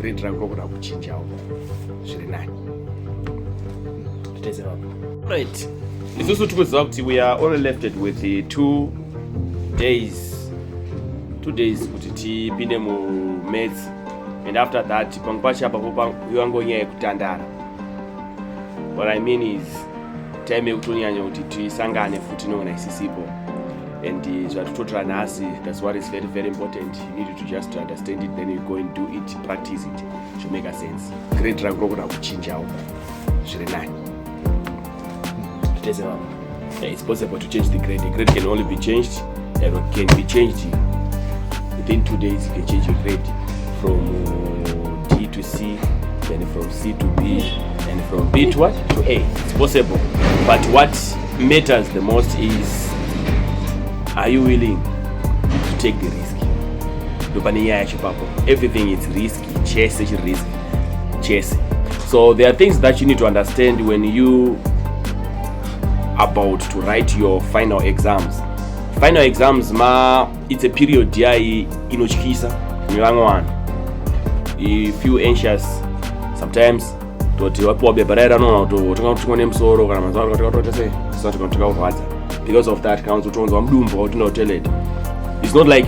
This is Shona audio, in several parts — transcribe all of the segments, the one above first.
grade rangu rokuda kuchinjawo zviri nani. Right. Isusu tikuziva kuti we are only left with 2 days kuti tipinde maths, and after that pamwe pacho apapo yangonyaya yekutandara. What I mean is time yekutonyanya kuti tisangane futi nongana isisipo, and zvatotora nhasi, that's what is very very important. You need to just understand it, then you go and do it, practice it, it should make a sense. Grade rangu rokuda kuchinjawo zviri nani. It's possible to change the grade. The grade can only be changed, can be changed within 2 days. You can change your grade from D to C, then from C to B, and from B to what? To A. It's possible. But what matters the most is, are you willing to take the risk? Everything is risky. Chess is risky. Chess. So there are things that you need to understand when you about to write your final exams. Final exams it's a period inochikisa one. You feel anxious sometimes because of that it's not like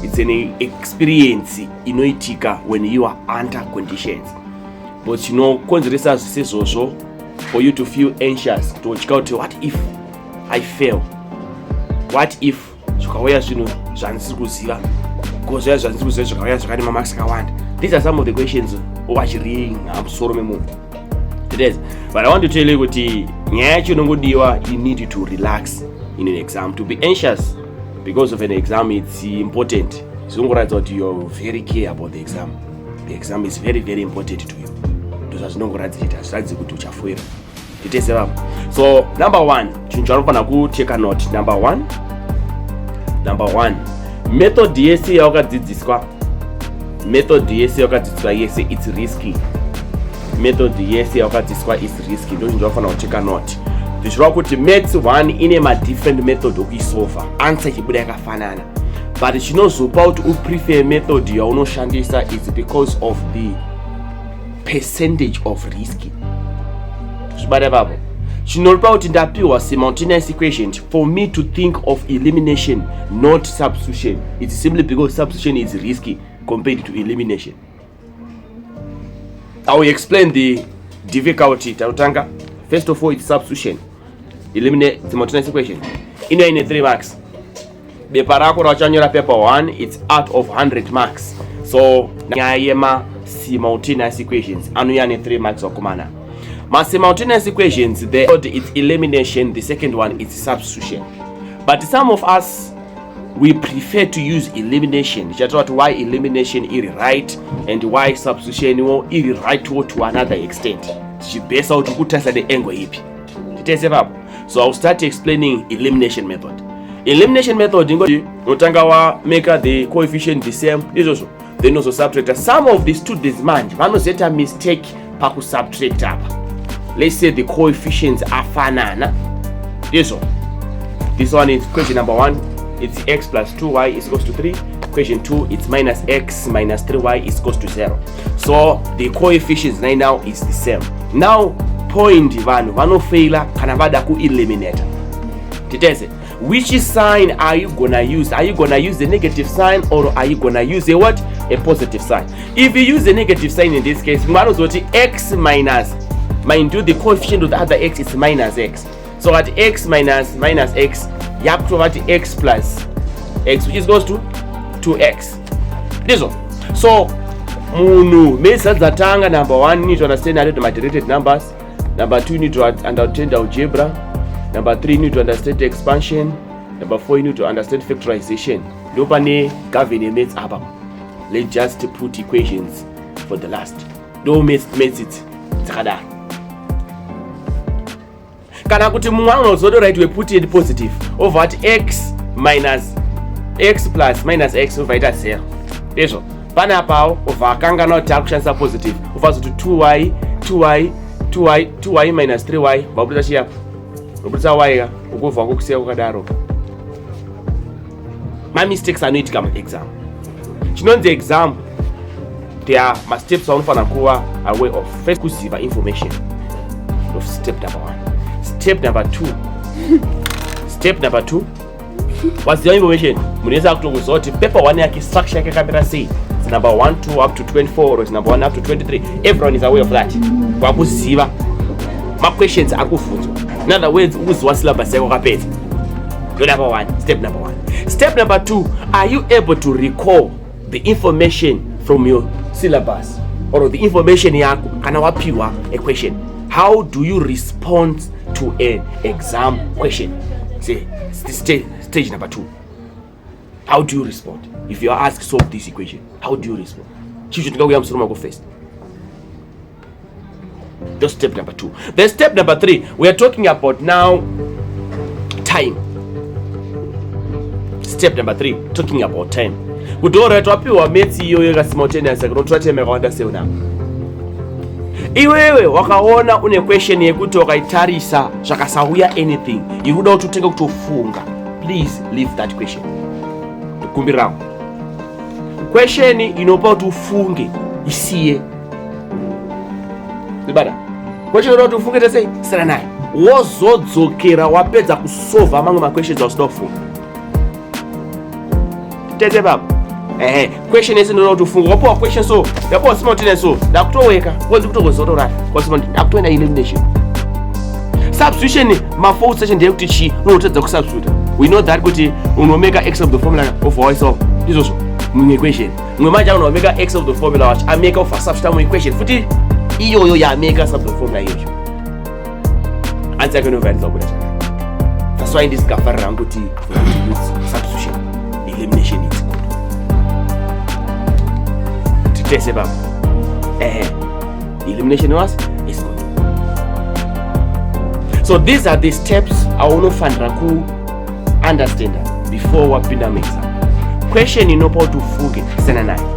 it's an experience inoitika when you are under conditions, but also for you to feel anxious, to check out what if I fail, what if these are some of the questions. I'm sorry, but I want to tell you what you need to relax in an exam. To be anxious because of an exam, it's important. So you're very care about the exam. The exam is very very important to you. So number one, take a note. Number one, method DSC yes, it's risky. Method DSC is risky. Don't you take a note. The maths one in a different method of solve answer but you know so about who prefer method you no shandisa is because of the percentage of risky. Simultaneous equation for me to think of elimination, not substitution. It's simply because substitution is risky compared to elimination. I will explain the difficulty. First of all, it's substitution. Eliminate simultaneous equation. In 3 marks. Paper 1, it's out of 100 marks. So simultaneous equations and 3 marks of kumana. My simultaneous equations, it's elimination, the second one is substitution. But some of us, we prefer to use elimination. Just why elimination is right and why substitution is right to another extent. Based out the angle. So I'll start explaining elimination method. Elimination method, make the coefficient the same. Then also subtract. Some of the students set a mistake paku subtract up. Let's say the coefficients are fanana. This one is question number 1. It's x plus 2y is equals to 3. Question 2, it's minus x minus 3y is equals to 0. So the coefficients right now is the same. Now point one failure kanavada ku eliminate. Which sign are you gonna use? Are you gonna use the negative sign or are you gonna use a what? A positive sign. If you use the negative sign in this case, x minus, mind you, the coefficient of the other x is minus x. So at x minus x, you have to have x plus x, which is equals to 2x. This one. So munu methods zatanga. Number 1, you need to understand additive numbers. Number 2, you need to understand algebra. Number 3, you need to understand expansion. Number 4, you need to understand factorization. Let's just put equations for the last. Don't miss it. Kana kuti mumwe right, we put it positive over at x minus x plus minus x over it 0. Eso pana pao over kanga not akushanisa positive over to 2y minus 3y babulisa chiyapo babulisa y ukuva ngokusiya kukadaro. My mistakes are not come exam. Chinonzi exam there are my steps aunofana kuva aware of. First, kuziva information of step number 1. Step number 2 waziva information munesa kutokuziva kuti paper 1 yake structure yake yakamira sei. It's number 1 to up to 24 or it's number 1 up to 23. Everyone is aware of that. Kwakuziva ma questions akuvunzwa. In other words, ukuziva syllabus yako kapedza. Number 1, step number 1. Step number 2, are you able to recall the information from your syllabus or the information yako kana wapiwa a question? How do you respond to an exam question? Say stage number 2. How do you respond if you are asked to solve this equation? How do you respond? Go first. That's step number 2. Then step number 3, we are talking about now time. Step number 3, talking about time. Kudora twapiwa maths iyo simultaneous kunotratemeka kwanda seuna. Iwewe wakaona une question yekuti wakaitarisa zvakasauya anything, iruda kuti utenge kutofunga. Please leave that question. Kumbira. Question inopa kuti ufunge isiye. Zibada. Question inopa kuti ufunge tese sera naye. Wozodzokera wapedza kusolve among ma questions usinoda kufunga. Tete baba. Question is inoda kuti ufunge. Wapo question so, yapo simultaneous so, ndakutoweka. Kwanzi kutokozorora. Kwanzi ndakutoenda elimination. Substitution ma-fault section ndeyekuti chi unotedza kusubstitute. We know that kuti unomeka x of the formula of ourselves. Izvozvo mumwe equation. Mumwe manje unomeka x of the formula wacho ameka of substitute mu equation. Futi iyoyo yameka sub the formula iyoyo. Answer yake inovaniswa kuda chakana. That's why ndisikafarira kuti substitution elimination is good. Titese baba. Elimination was is good. So these are the steps aunofanira ku understand before wapinda exam. Question inopa kuti ufunge sena nayo.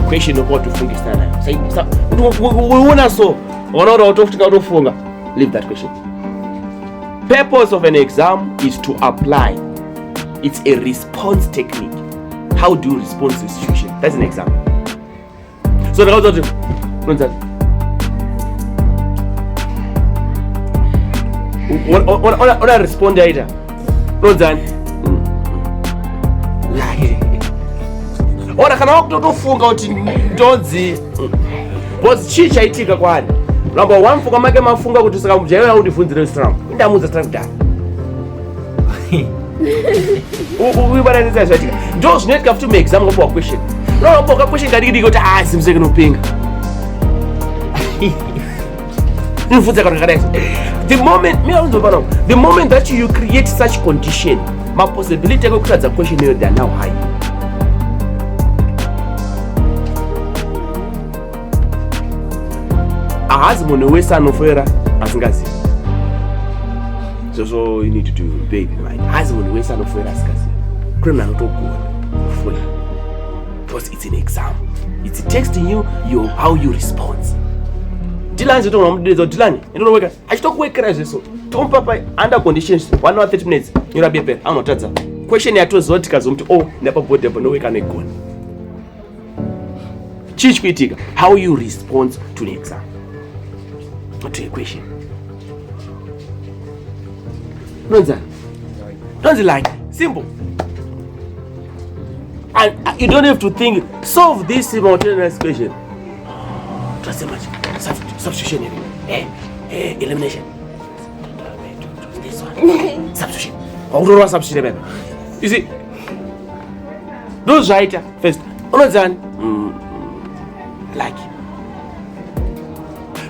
Question inopa kuti ufunge sena nayo. Uona so unaona utofutika utofunga. Leave that question. Purpose of an exam is to apply. It's a response technique. How do you respond to the situation? That's an exam. So the result is ona respond aita nonzani ona kana wakutofunga kuti ndonzi boss chii chaitika kwani number 1 fuka make mafunga kuti saka mujaiwa yaundibvunzire strong indamudza trakudara uibananisa zvatika ndo zvinoitika futi muexam ngopowa question nopoka question kadikidiki kuti simseke nopinga inofudza kana kadai. The moment that you create such condition, my possibility of kutadza question here they are now high. As munowesa nofera asingazi. So you need to bear in mind. As munowesa nofera asingazi. Criminal not good fully. Because it's an exam. It's testing you how you respond. Dilani zito unamudiliza Dilani inonoweka achitokuwekera zveso tompapa under conditions 1 hour 30 minutes nyora paper anotadza question yatozotika zomuti ndapa board apo noweka negona chichi kuitika how you respond to the exam to a question nonzi like simple and you don't have to think solve this simultaneous question. Trust much. Substitution, elimination. This one. Substitution. How substitution? You see, those right first. Like.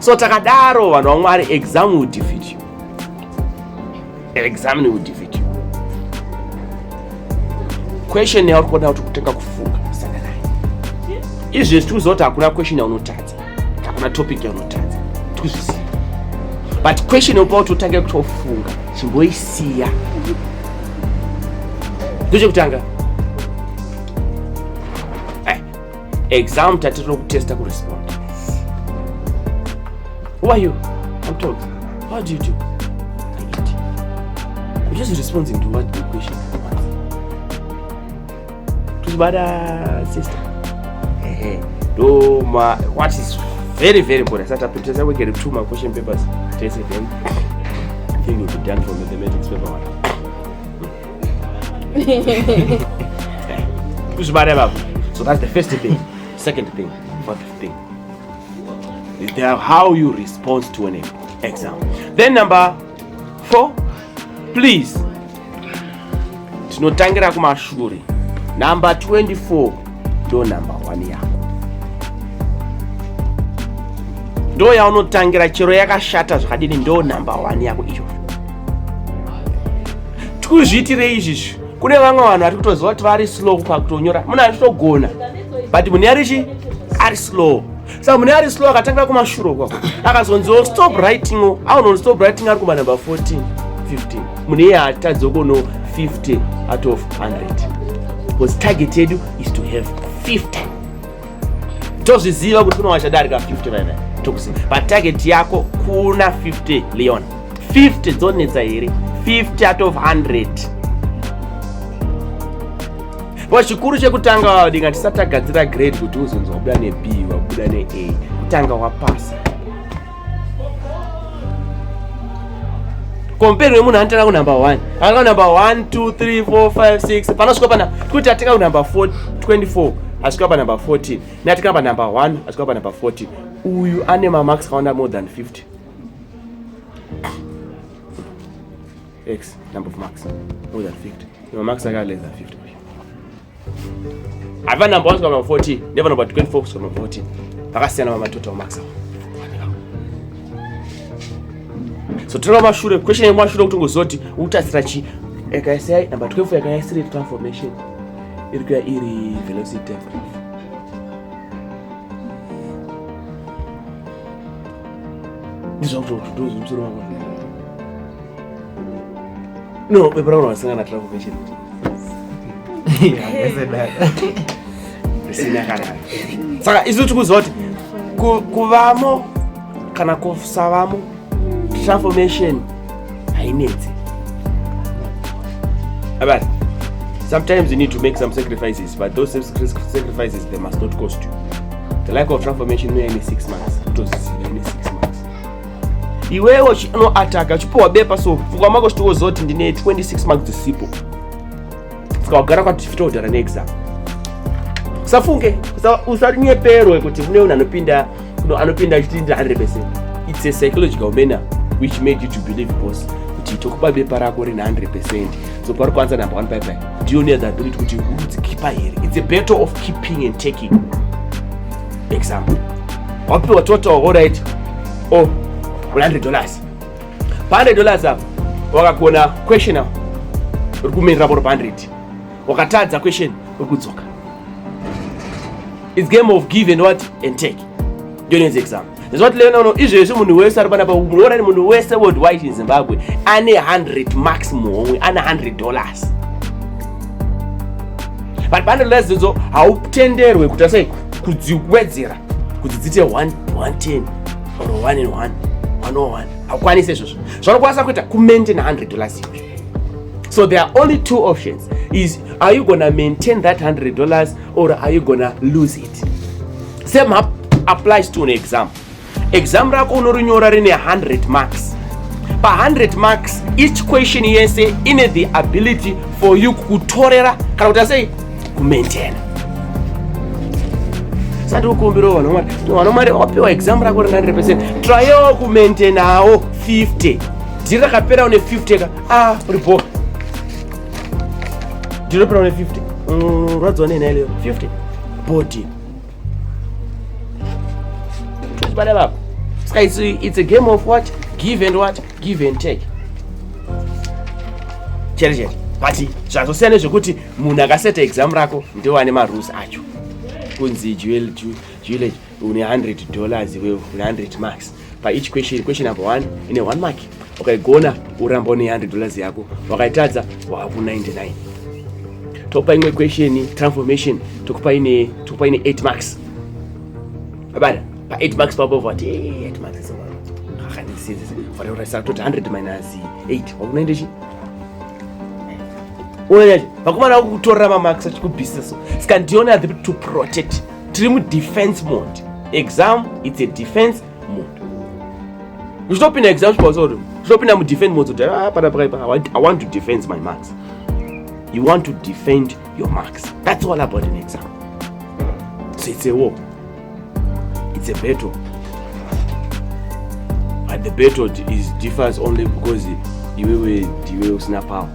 So takadaro wanongwari exam will defeat you. Exam will defeat you. Question ni hapo na tukutaka kufunga sana naye. Hizi tu zote hakuna question ya unotata. Hakuna topic ya unotata. Tuzizi. But question about utange kutofunga. Chimboisiya. Nduje kutanga. Exam tatiro kutesta ku respond. Who are you? I'm talking. What do you do? I eat. I'm just responding to what the question wants. Tuzibada sister. what is very very important. Sasa tutaweza we get 2 mark question papers test them. I think we'll be done for mathematics paper 1. So that's the first thing. Second thing, fourth thing is there how you respond to an exam. Then number 4, please tinotangira kumashure. Number 24 ndo number 1 yako, ndo yaunotangira chero yakashata zvakadini, ndo number 1 yako icho. Tikuzviitire izvi, kune vamwe vanhu vari kutoziva kuti vari slow pakutonyora, munhu achitogona but munhu ari slow. Saka munhu ari slow akatangira kumashure kwako akazonziwo stop writing, auno stop writing ari kuma number 14 15, munhu iye atadzi kuno 50 out of 100 because target yedu is to have 50. Tozviziva kuti kunowashadarika 50 right tokuziva but target yako kuna 50 Leon, 50 dzonetsa here, 50 out of 100. But chikuru chekutanga ndinga tisatagadzira grade kuti uzonzwa wabuda neB wabuda neA, kutanga wapasa. Compare nemunhu anotanga ku number 1 anga number 1 2 3 4 5 6 panosvika pana kuti atenga ku number 24 asvika pa number 14 natenga pa number 1 asvika pa number 14, uyu ane marks kaunda more than 50. X number of marks more than 50, your marks are less than 50. Ava number 1 kusvika pa 40, never number 24 kusvika pa 14, vakasiyana mama total marks. So tinoona mashure question yemashure kuti ngozoti utatsira chi ekasi number 12 yakaisire transformation iri kuya iri velocity graph. Ndizvo kuti ndozvimsoro wako no pepera unosangana transformation sina kana. Saka izvo tikuziva kuti kuvamo kana kusavamo transformation hainetsi. But sometimes you need to make some sacrifices, but those sacrifices they must not cost you. The lack of transformation may only 6 months. It was only 6 months. Iwewe chino ataka chipowa bepa so fukamako chitozoti ndine 26 marks zisipo. Sikagara kwati fitodara neexam. Safunge, usarinyeperwe kuti mune unhu anopinda chitindi 100%. It's a psychological manner which made you to believe boss kuti tokupa bepa rako rina 100%. So pari kuanza number 1 bye. Do you need that ability kuti udzikipa here? It's a battle of keeping and taking. Example. Wapiwa total all right. Oh, $100. $100 hapo. Wakakona question hapo. Urikumenera boro 100. Wakatadza question urikudzoka. It's game of give and what and take. During the exam. Is what learn no izvezvo munhu wese ari pana pamuona ni munhu wese worldwide in Zimbabwe ane 100 marks muhomwe ane $100. But $100 zidzo hautenderwe kuti sei kudziwedzera kuti dzite 110 or 1 and 1 101 haukwanise izvozvo zvanokwanisa kuita kumaintain $100 izvo. So there are only 2 options. Is are you gonna maintain that $100 or are you gonna lose it? Same applies to an exam. Exam rako unorinyora rine 100 marks. Pa 100 marks, each question yese ine the ability for you kutorera kana kuti sei kumaintain. Sati ukumbiro vanomari wapiwa exam rako rine 100%, try kumaintain nawo 50. Ndira kapera une 50 ka ripo. Ndira kapera une 50. Radzwa nene leo 50. Body. It's a game of what? Give and what? Give and take. Chere. But zvazosiyana zvekuti munhu akaseta exam rako ndiwo ane marules acho. Kunzi jewel une $100 iwe une 100 marks. Pa each question number 1 ine 1 mark. Ukaigona uramba une $100 yako. Wakaitadza waku 99. Topa imwe question transformation tokupa ine 8 marks. Abada 8 marks papo what 8 marks so akhanisi for the result 100 minus 8 wakunaende chi unaje vakumana kutorera ma marks achikubhisa so skandiona to protect trim defense mode. Exam, it's a defense mode. You stop in exam sponsor. Stop in defense mode. I want to defend my marks. You want to defend your marks. That's all about an exam. So it's a war. It's a battle. And the battle differs only because you will snap out.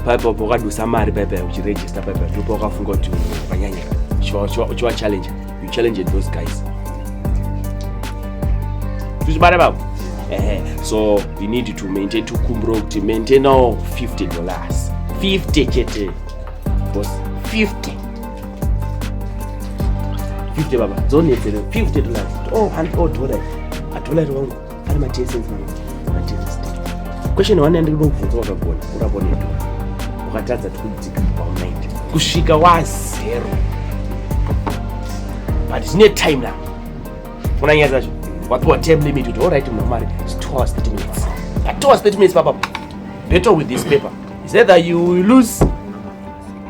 Pipe do summary paper which register paper to forgot to you challenge. You challenge those guys. So you need to maintain to kumbro to maintain now $50. 50 chete. Boss 50 baba. Zone $50. Oh, and $1. Wrong. And my taste question one and ukatadza tikudzika pa90 kusvika wa0 but zvine time now unanyaya zvacho wapiwa time limit kuti alright mnamari it's 2 hours 30 minutes at 2 hours 30 minutes papa better with this paper is either you lose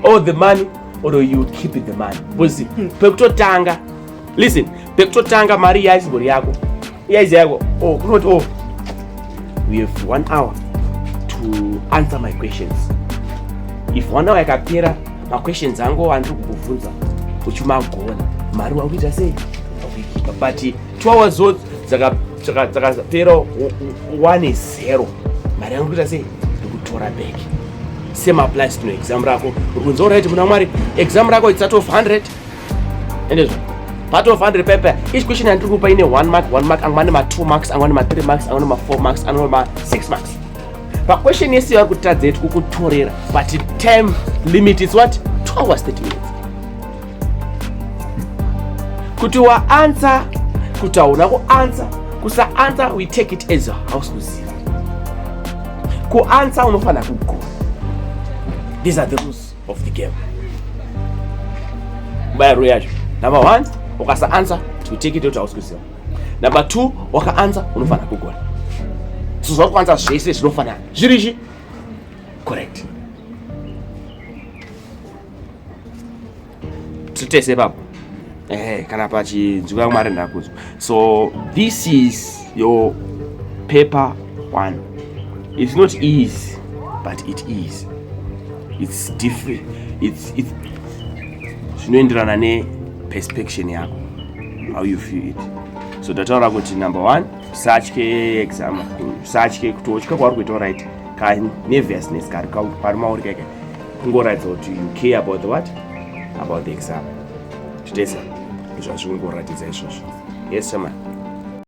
all the money or you keep it the money because pekutotanga listen pekutotanga mari yaisibori yako kunoti we have 1 hour to answer my questions. If 1 hour yakapera my questions ango andiri kukubvunza uchimagona mari wakuita sei but 2 hours zo dzakapera 1-0 mari yangu kuita sei ndikutora back. Same applies to exam rako ukunzi alright muna mwari exam rako it's out of 100 endezvo part of 100 paper each question andiri kupa ine 1 mark angwane ma 2 marks angwane ma 3 marks angwane ma 4 marks angwane ma 6 marks. But question yesi vari kutadza yetu kukutorera but time limit is what 2 hours 30 minutes. Kuti wa answer kuti hauna kuanswer kusa answer we take it as a house kuziva kuanswer unofana kugona. These are the rules of the game. Bayaro yacho number 1 ukasa answer to take it out house kuziva. Number 2 waka answer unofana kugona. So zvakwanza zvese zvinofanana zvirichi correct. Tutese papo kana pachinzwa kumari ndakuzwa. So this is your paper 1. It's not easy but it is. It's different. It's zvinoenderana ne perception yako how you feel it. So ndataura kuti number 1 satye exam satye kutotya kwari kuita right ka nervousness kari mauri keke kungoratidza kuti you care about the what about the exam. Tutese zvazvingoratidza izvozvo. Yes chama.